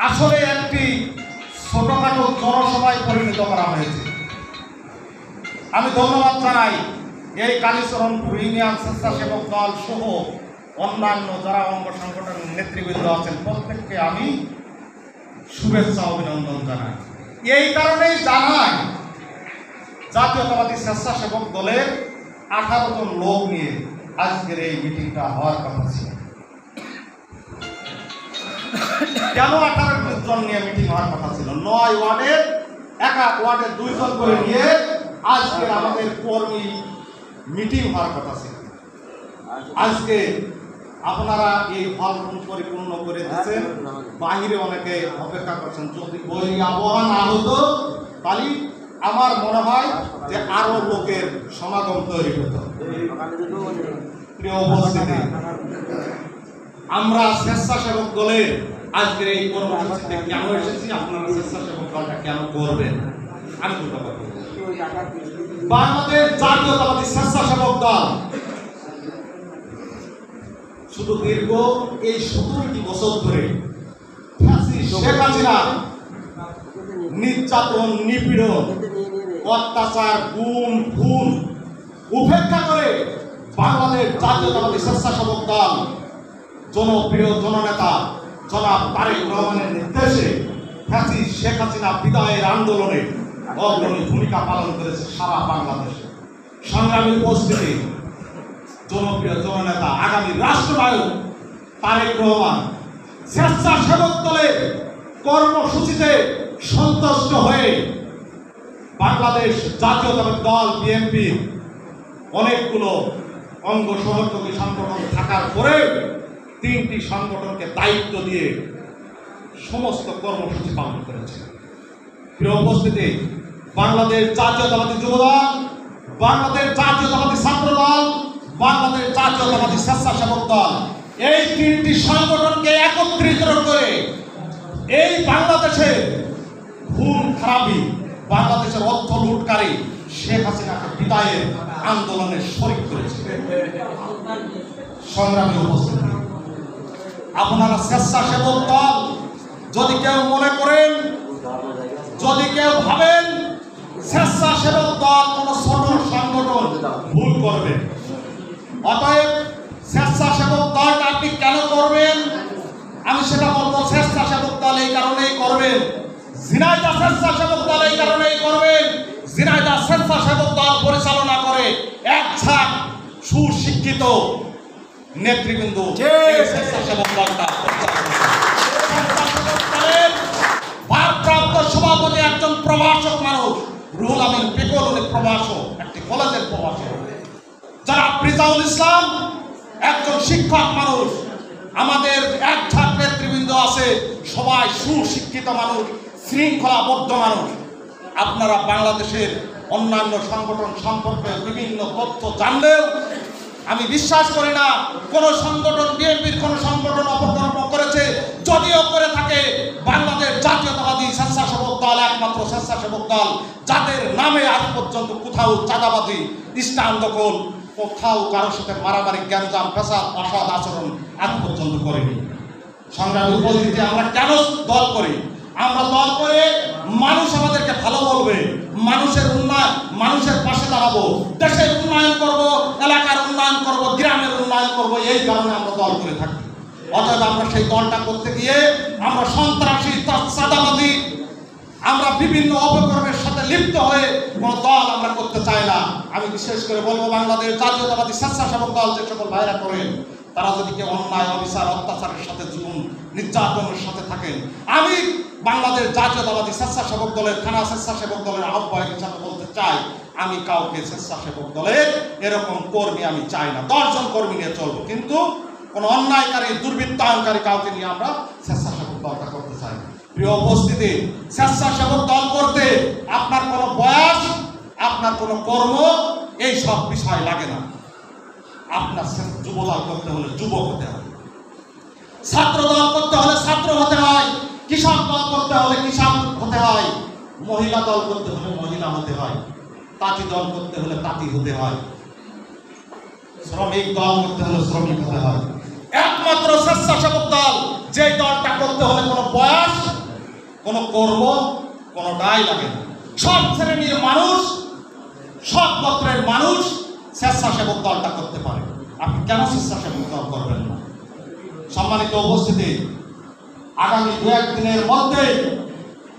আসলে একটি ছোটখাটো জনসভায় পরিণত করা হয়েছে। আমি ধন্যবাদ জানাই এই কালীচরণপুর ইউনিয়ন স্বেচ্ছাসেবক দল সহ অন্যান্য যারা অঙ্গ সংগঠনের নেতৃবৃন্দ আছেন প্রত্যেককে আমি শুভেচ্ছা অভিনন্দন জানাই। এই কারণেই জানাই জাতীয়তাবাদী স্বেচ্ছাসেবক দলের 18 জন লোক নিয়ে আজকের এই মিটিংটা হওয়ার কথা ছিল। কেন 18 জন নিয়ে মিটিং হওয়ার কথা ছিল? 9 ওয়ার্ডের এক ওয়ার্ডে 2 জন করে নিয়ে আজকের আমাদের কর্মী মিটিং হওয়ার কথা ছিল। আজকে আপনারা এই হল রুম পরিপূর্ণ করে দিচ্ছেন, বাহিরে অনেকে অপেক্ষা করছেন। যদি ওই আবহাওয়া না হতো তাহলে আমার মনে হয় যে আরো লোকের সমাগম তৈরি হতো। প্রিয় উপস্থিতি, আমরা স্বেচ্ছাসেবক দলের আজকের এই কর্মসূচিতে কেন এসেছি, আপনারা স্বেচ্ছাসেবক দলটা কেন করবেন, আমি দুটো কথা বলবো। বাংলাদেশ জাতীয়তাবাদী স্বেচ্ছাসেবক দল শুধু দীর্ঘ এই 17টি বছর ধরে শেখ হাসিনা নির্যাতন, নিপীড়ন, অত্যাচার, গুম, খুন উপেক্ষা করে বাংলাদেশ জাতীয়তাবাদী স্বেচ্ছাসেবক দল জনপ্রিয় জননেতা জনাব তারেক রহমানের নির্দেশে শেখ হাসিনা বিদায়ের আন্দোলনে অগ্রণী ভূমিকা পালন করেছে সারা বাংলাদেশে। সংগ্রামী উপস্থিতি, জনপ্রিয় জননেতা আগামী রাষ্ট্রনায়ক তারেক রহমান স্বেচ্ছাসেবক দলের কর্মসূচিতে সন্তুষ্ট হয়ে বাংলাদেশ জাতীয়তাবাদী দল বিএনপি অনেকগুলো অঙ্গ সহযোগী সংগঠন থাকার পরে 3টি সংগঠনকে দায়িত্ব দিয়ে সমস্ত কর্মসূচি পালন করেছে। প্রিয় উপস্থিতি, বাংলাদেশ জাতীয়তাবাদী যুবদল, বাংলাদেশ জাতীয়তাবাদী ছাত্রদল, বাংলাদেশ জাতীয়তাবাদী স্বেচ্ছাসেবক দল, এই 3টি সংগঠনকে একত্রিত করে এই বাংলাদেশের খুন খারাপি, বাংলাদেশের অর্থ লুটকারী শেখ হাসিনাকে বিদায়ের আন্দোলনে শরিক করেছে। সংগ্রামী উপস্থিতি, আপনারা স্বেচ্ছাসেবক দল যদি কেউ মনে করেন, যদি কেউ ভাবেন স্বেচ্ছাসেবক দল কোনো ছোট সংগঠন, ভুল করবেন। অতএব স্বেচ্ছাসেবক দলটা আপনি কেন করবেন, আমি সেটা বলবো। স্বেচ্ছাসেবক দল এই কারণেই করবেন, ঝিনাইদহ স্বেচ্ছাসেবক দল এই কারণেই করবেন, ঝিনাইদহ স্বেচ্ছাসেবক দল পরিচালনা করে এক ঝাঁক সুশিক্ষিত নেতৃবৃন্দ স্বেচ্ছাসেবক দলটা ভারপ্রাপ্ত সভাপতি একজন প্রভাষক মানুষ, রুহুল আমিন পিকল, উনি প্রভাষক, একটি কলেজের প্রভাষক। যারা রিজাউল ইসলাম একজন শিক্ষক মানুষ, আমাদের এক ঝাঁক নেতৃবৃন্দ আছে, সবাই সুশিক্ষিত মানুষ, শৃঙ্খলাবদ্ধ মানুষ। আপনারা বাংলাদেশের অন্যান্য সংগঠন সম্পর্কে বিভিন্ন তথ্য জানলেও আমি বিশ্বাস করি না কোন সংগঠন, বিএনপির কোন সংগঠন অপকর্ম করেছে। যদিও করে থাকে, বাংলাদেশ জাতীয়তাবাদী স্বেচ্ছাসেবক দল একমাত্র স্বেচ্ছাসেবক দল যাদের নামে আজ পর্যন্ত কোথাও চাঁদাবাজি, স্থান দখল, কোথাও কারোর সাথে মারামারি, গ্যাঞ্জাম, ফ্যাসাদ, অসৎ আচরণ আজ পর্যন্ত করেনি। সংগ্রামী উপস্থিতি, আমরা কেন দল করি? আমরা দল করে মানুষ আমাদেরকে ভালো বলবে, মানুষের উন্নয়ন, মানুষের পাশে দাঁড়াবো, দেশের উন্নয়ন করব, এলাকার উন্নয়ন করব, গ্রামের উন্নয়ন করব, এই কারণে আমরা দল করে থাকি। অতএব আমরা সেই দলটা করতে গিয়ে আমরা সন্ত্রাসী, চাঁদাবাদী, আমরা বিভিন্ন অপকর্মের সাথে লিপ্ত হয়ে কোন দল আমরা করতে চাই না। আমি বিশেষ করে বলবো, বাংলাদেশ জাতীয়তাবাদী স্বেচ্ছাসেবক দল যে সকল ভাইরা করেন, তারা যদি কেউ অন্যায়, অবিচার, অত্যাচারের সাথে, জীবন নির্যাতনের সাথে থাকেন, আমি বাংলাদেশ জাতীয়তাবাদী স্বেচ্ছাসেবক দলের, থানা স্বেচ্ছাসেবক দলের আহ্বায়ক হিসাবে বলতে চাই, আমি কাউকে স্বেচ্ছাসেবক দলের এরকম কর্মী আমি চাই না। 10 জন কর্মী নিয়ে চলবো, কিন্তু কোন অন্যায়কারী, দুর্বৃত্তায়নকারী কাউকে নিয়ে আমরা স্বেচ্ছাসেবক দলটা করতে চাই না। প্রিয় উপস্থিতি, স্বেচ্ছাসেবক দল করতে আপনার কোনো বয়স, আপনার কোনো কর্ম, এই সব বিষয় লাগে না। আপনার যুবদল করতে হলে যুবক হতে হয়, ছাত্র দল করতে হলে ছাত্র হতে হয়, কৃষক দল করতে হলে কৃষক হতে হয়, মহিলা দল করতে হলে মহিলা হতে হয়, তাঁতি দল করতে হলে তাঁতি হতে হয়, শ্রমিক দল করতে হলে শ্রমিক হতে হয়। একমাত্র স্বেচ্ছাসেবক দল, যে দলটা করতে হলে কোনো বয়স, কোনো কর্ম কোনোটাই লাগে না। সব শ্রেণীর মানুষ, সব গোত্রের মানুষ স্বেচ্ছাসেবক দলটা করতে পারে। আপনি কেন স্বেচ্ছাসেবক দল করবেন না? সম্মানিত উপস্থিতি, আগামী 2-1 দিনের মধ্যে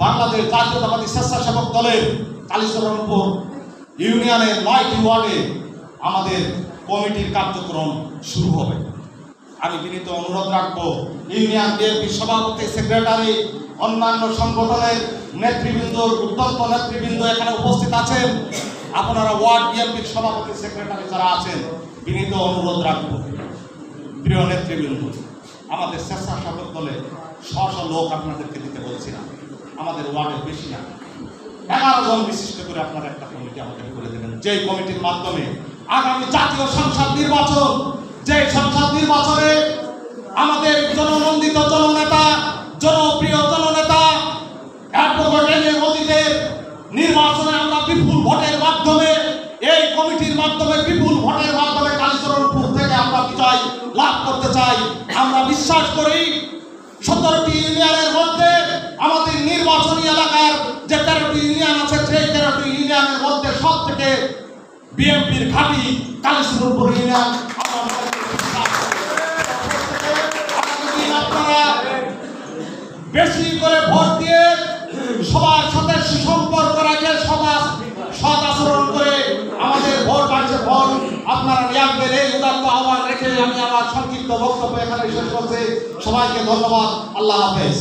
বাংলাদেশ জাতীয়তাবাদী স্বেচ্ছাসেবক দলের কালীচরণপুর ইউনিয়নের 9টি ওয়ার্ডে আমাদের কমিটির কার্যক্রম শুরু হবে। আমি বিনীত অনুরোধ রাখবো, ইউনিয়ন বিএনপির সভাপতি, সেক্রেটারি, অন্যান্য সংগঠনের নেতৃবৃন্দ, উত্তপ্ত নেতৃবৃন্দ এখানে উপস্থিত আছেন। আপনারা ওয়ার্ড বিএনপির সভাপতি, সেক্রেটারি যারা আছেন, বিনীত অনুরোধ রাখবো, প্রিয় নেতৃবৃন্দ, আমাদের স্বেচ্ছাসেবক দলে 100 লোক আপনাদেরকে দিতে বলছি না, আমাদের ওয়ার্ডে বেশি না, 11 জন বিশিষ্ট করে আপনারা একটা কমিটি আমাদের করে দেবেন, যে কমিটির মাধ্যমে আগামী জাতীয় সংসদ নির্বাচন, যে সংসদ নির্বাচনে আমাদের জননন্দিত জননেতা, জনপ্রিয় জননেতা অ্যাডভোকেট অতীতের নির্বাচনে আমরা বিপুল ভোটের মাধ্যমে, এই কমিটির মাধ্যমে বিপুল ভোটের মাধ্যমে কালীচরণপুর থেকে আমরা বিজয় লাভ করতে চাই। আমরা বিশ্বাস করি 17টি ইউনিয়নের মধ্যে আমাদের নির্বাচনী এলাকার যে 13টি ইউনিয়ন আছে, সেই 13টি ইউনিয়নের মধ্যে সব থেকে বিএনপির ঘাঁটি কালীচরণপুর ইউনিয়ন। আপনারা বেশি করে ভোট দিয়ে সবার সাথে সুসম্পর্ক রাখে, সমাজ সৎ আচরণ করে আমাদের ভোট বাড়ছে, ভোট আপনারা রাখবেন, এই উদাত্ত আহ্বান রেখে আমি আমার সংক্ষিপ্ত বক্তব্য এখানে শেষ করছি। সবাইকে ধন্যবাদ। আল্লাহ হাফেজ।